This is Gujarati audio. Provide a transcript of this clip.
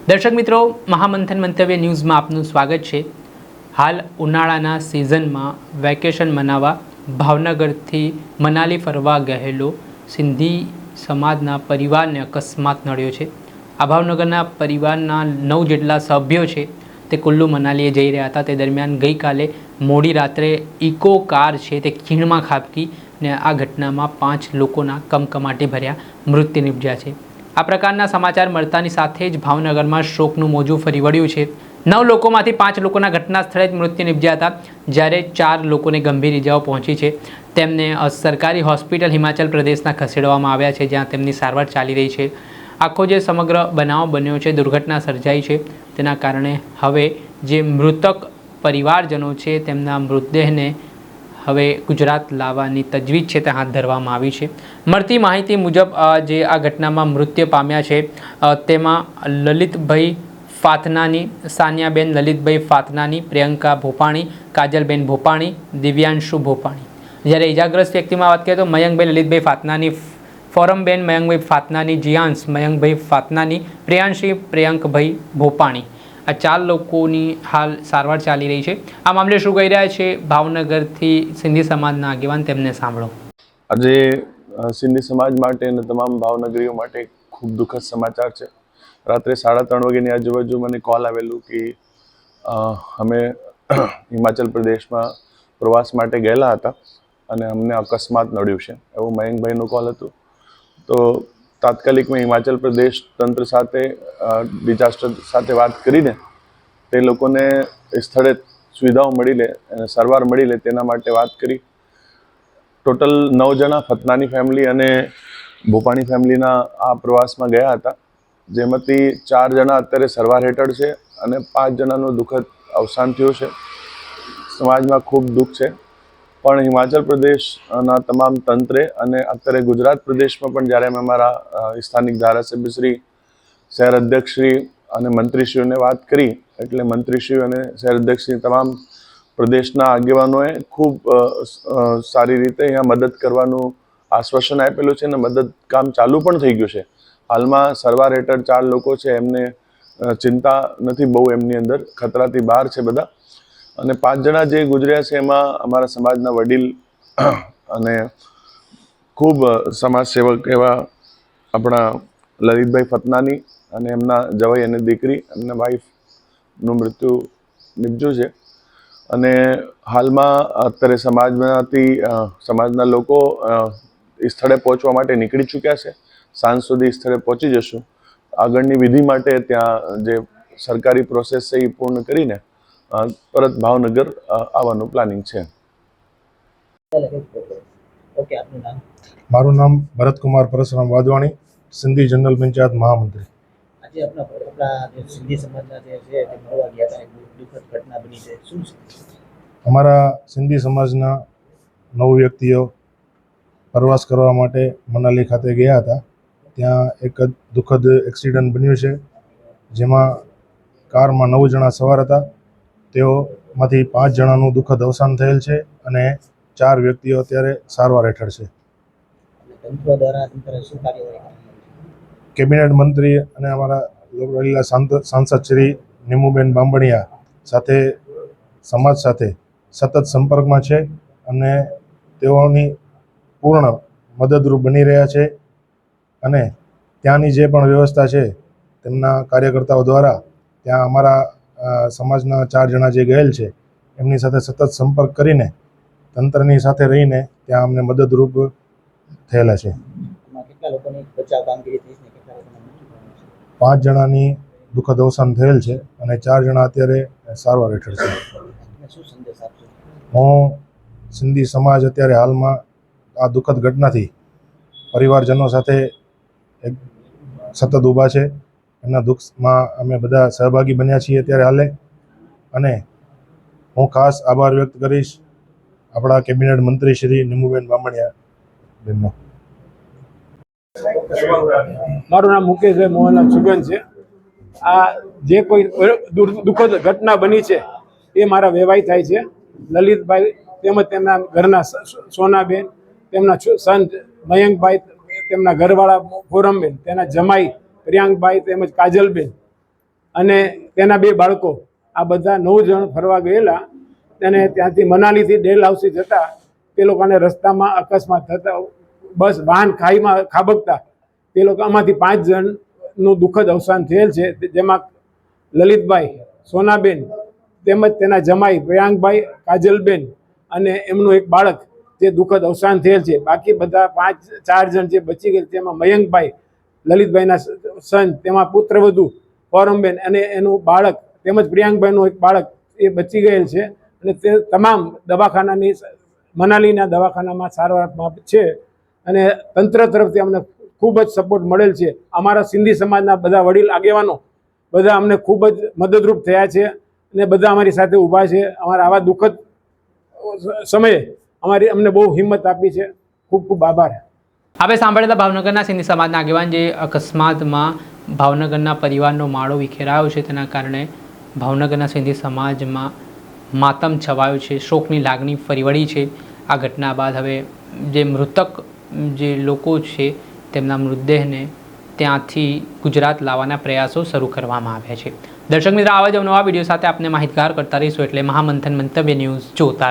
દર્શક મિત્રો, મહામંથન મંતવ્ય ન્યૂઝમાં આપનું સ્વાગત છે। હાલ ઉનાળાના સિઝનમાં વેકેશન મનાવવા ભાવનગરથી મનાલી ફરવા ગયેલો સિંધી સમાજના પરિવારને અકસ્માત નડ્યો છે। આ ભાવનગરના પરિવારના 9 જેટલા સભ્યો છે તે કુલ્લુ મનાલીએ જઈ રહ્યા હતા। તે દરમિયાન ગઈકાલે મોડી રાત્રે ઇકો કાર છે તે ખીણમાં ખાબકી ને આ ઘટનામાં 5 લોકોના કમકમાટી ભર્યા મૃત્યુ નિપજ્યા છે। આ પ્રકારના સમાચાર મળતાની સાથે જ ભાવનગરમાં શોકનું મોજું ફરી વળ્યું છે। 9 લોકોમાંથી 5 લોકોના ઘટના સ્થળે જ મૃત્યુ નિપજ્યા હતા, જ્યારે 4 લોકોને ગંભીર ઇજાઓ પહોંચી છે। તેમને સરકારી હોસ્પિટલ હિમાચલ પ્રદેશના ખસેડવામાં આવ્યા છે, જ્યાં તેમની સારવાર ચાલી રહી છે। આખો જે સમગ્ર બનાવ બન્યો છે, દુર્ઘટના સર્જાઈ છે, તેના કારણે હવે જે મૃતક પરિવારજનો છે તેમના મૃતદેહને હવે ગુજરાત લાવવાની તજવીજ છે તે હાથ ધરવામાં આવી છે। મળતી માહિતી મુજબ જે આ ઘટનામાં મૃત્યુ પામ્યા છે તેમાં લલિતભાઈ ફાતનાની, સાનિયાબેન લલિતભાઈ ફાતનાની, પ્રિયંકા ભોપાણી, કાજલબેન ભોપાણી, દિવ્યાંશુ ભોપાણી। જ્યારે ઇજાગ્રસ્ત વ્યક્તિમાં વાત કરીએ તો મયંકભાઈ લલિતભાઈ ફાતનાની, ફોરમબેન મયંકભાઈ ફાતનાની, જીયાંશ મયંકભાઈ ફાતનાની, પ્રિયાંશી પ્રિયંકભાઈ ભોપાણી। આ 4 લોકોની હાલ સારવાર ચાલી રહી છે। આ મામલે શું કહી રહ્યા છે ભાવનગરથી સિંધી સમાજના આગેવાન, તેમને સાંભળો। આજે સિંધી સમાજ માટે અને તમામ ભાવનગરીઓ માટે ખૂબ દુઃખદ સમાચાર છે। રાત્રે 3:30 વાગ્યાની આજુબાજુ મને કોલ આવેલું કે અમે હિમાચલ પ્રદેશમાં પ્રવાસ માટે ગયેલા હતા અને અમને અકસ્માત નડ્યું છે, એવું મયંકભાઈનો કોલ હતો। તો તાત્કાલિક મેં હિમાચલ પ્રદેશ તંત્ર સાથે ડિઝાસ્ટર સાથે વાત કરીને તે લોકોને સ્થળે સુવિધાઓ મળી લે અને સારવાર મળી લે તેના માટે વાત કરી। ટોટલ 9 જણા ફતનાની ફેમિલી અને ભોપાણી ફેમિલીના આ પ્રવાસમાં ગયા હતા, જેમાંથી 4 જણા અત્યારે સારવાર હેઠળ છે અને 5 જણાનું દુઃખદ અવસાન થયું છે। સમાજમાં ખૂબ દુઃખ છે, પણ હિમાચલ પ્રદેશના તમામ તંત્રે અને અત્યારે ગુજરાત પ્રદેશમાં પણ જ્યારે અમે અમારા સ્થાનિક ધારાસભ્યશ્રી, શહેર અધ્યક્ષશ્રી અને મંત્રીશ્રીઓને વાત કરી, એટલે મંત્રીશ્રી અને શહેર અધ્યક્ષશ્રી તમામ પ્રદેશના આગેવાનોએ ખૂબ સારી રીતે અહીંયા મદદ કરવાનું આશ્વાસન આપેલું છે અને મદદ કામ ચાલુ પણ થઈ ગયું છે। હાલમાં સારવાર હેઠળ 4 લોકો છે, એમને ચિંતા નથી બહુ, એમની અંદર ખતરાથી બહાર છે બધા। અને 5 જણા જે ગુજર્યા છે એમાં અમારા સમાજના વડીલ અને ખૂબ સમાજ સેવક એવા આપણા લલિતભાઈ ફતનાની અને એમના જવાઈ અને દીકરી, એમના વાઈફનું મૃત્યુ નિપજ્યું છે। અને હાલમાં અત્યારે સમાજના લોકો સ્થળે પહોંચવા માટે નીકળી ચૂક્યા છે। સાંજ સુધી સ્થળે પહોંચી જશું। આગળની વિધિ માટે ત્યાં જે સરકારી પ્રોસેસ છે એ પૂર્ણ કરીને પરત ભાવનગર આવવાનું પ્લાનિંગ છે। મારું નામ ભરતકુમાર પરશુરામ વાધવાણી, સિંધી જનરલ પંચાયત મહામંત્રી। આજે આપણા સિંધી સમાજના જે છે તે મળવા ગયા હતા, એક દુઃખદ ઘટના બની છે, શું છે? અમારા સિંધી સમાજના 9 વ્યક્તિઓ પ્રવાસ કરવા માટે મનાલી ખાતે ગયા હતા। ત્યાં એક દુઃખદ એક્સિડન્ટ બન્યું છે, જેમાં કારમાં 9 જણા સવાર હતા। તેઓમાંથી 5 જણાનું દુઃખદ અવસાન થયેલ છે અને 4 વ્યક્તિઓ અત્યારે સારવાર હેઠળ છે। તંત્ર દ્વારા શું કાર્યવાહી? કેબિનેટ મંત્રી અને અમારા લોકલાડીલા સાંસદ શ્રી નીમુબેન બાંભણિયા સાથે સમાજ સાથે સતત સંપર્કમાં છે અને તેઓની પૂર્ણ મદદરૂપ બની રહ્યા છે। અને ત્યાંની જે પણ વ્યવસ્થા છે તેમના કાર્યકર્તાઓ દ્વારા ત્યાં અમારા સમાજના 4 જણા જે ગયેલ છે એમની સાથે સતત સંપર્ક કરીને તંત્રની સાથે રહીને ત્યાં અમને મદદરૂપ થયેલા છે। કેટલા લોકોની બચાવ કામગીરી થઈ છે, કેટલા લોકોના મૃત્યુ પામ્યા છે? 5 જણાની દુઃખદ અવસાન થયેલ છે અને 4 જણા અત્યારે સારવાર હેઠળ છે। શું સંદેશ આપશો? હું સિંધી સમાજ અત્યારે હાલમાં આ દુઃખદ ઘટનાથી પરિવારજનો સાથે એક સતત ઊભા છે। એમના દુઃખમાં અમે બધા સહભાગી બન્યા છીએ અત્યારે હાલે। અને હું ખાસ આભાર વ્યક્ત કરીશ આપણા કેબિનેટ મંત્રી શ્રી નીમુબેન બાંભણિયા બેનનો। મારું નામ મુકેશભાઈ મોહનલાલ સુગન છે। આ જે કોઈ દુઃખદ ઘટના બની છે એ મારા વેવાઈ થાય છે। લલિતભાઈ તેમજ તેમના ઘરના સોનાબેન, તેમના સન મયંકભાઈ, તેમના ઘરવાળા ફોરમબેન, તેના જમાઈ પ્રિયાંકભાઈ તેમજ કાજલબેન અને તેના 2 બાળકો આ બધા 9 જણ ફરવા ગયેલા અને ત્યાંથી મનાલીથી ડેલ હાઉસી જતા તે લોકોને રસ્તામાં અકસ્માત થતા બસ વાહન ખાઈમાં ખાબકતા તે લોકો આમાંથી 5 જણનું દુઃખદ અવસાન થયેલ છે, જેમાં લલિતભાઈ, સોનાબેન તેમજ તેના જમાઈ પ્રિયાંકભાઈ, કાજલબેન અને એમનું એક બાળક જે દુઃખદ અવસાન થયેલ છે. બાકી બધા 4 જણ જે બચી ગયેલ તેમાં મયંકભાઈ, લલિતભાઈના સન, તેમાં પુત્રવધુ ફોરમબેન અને એનું બાળક તેમજ પ્રિયાંકભાઈનું એક બાળક એ બચી ગયેલ છે અને તે તમામ દવાખાનાની મનાલીના દવાખાનામાં સારવારમાં છે અને તંત્ર તરફથી અમને ખૂબ જ સપોર્ટ મળેલ છે. અમારા સિંધી સમાજના બધા વડીલ આગેવાનો બધા અમને ખૂબ જ મદદરૂપ થયા છે અને બધા અમારી સાથે ઊભા છે. અમારા આવા દુઃખદ સમયે અમને બહુ હિંમત આપી છે. ખૂબ ખૂબ આભાર. આપણે સાંભળેલા ભાવનગરના સિંધી સમાજના આગેવાન જે અકસ્માતમાં ભાવનગરના પરિવારનો માળો વિખેરાયો છે, તેના કારણે ભાવનગરના સિંધી સમાજમાં માતમ છવાયો છે, શોકની લાગણી ફરી વળી છે. આ ઘટના બાદ હવે જે મૃતક જે લોકો છે તેમના મૃતદેહને ત્યાંથી ગુજરાત લાવવાના પ્રયાસો શરૂ કરવામાં આવ્યા છે. દર્શક મિત્રો, આવા જ નવા વિડીયો સાથે આપને માહિતગાર કરતા રહીશું, એટલે મહામંથન મંતવ્ય ન્યૂઝ જોતા રહો.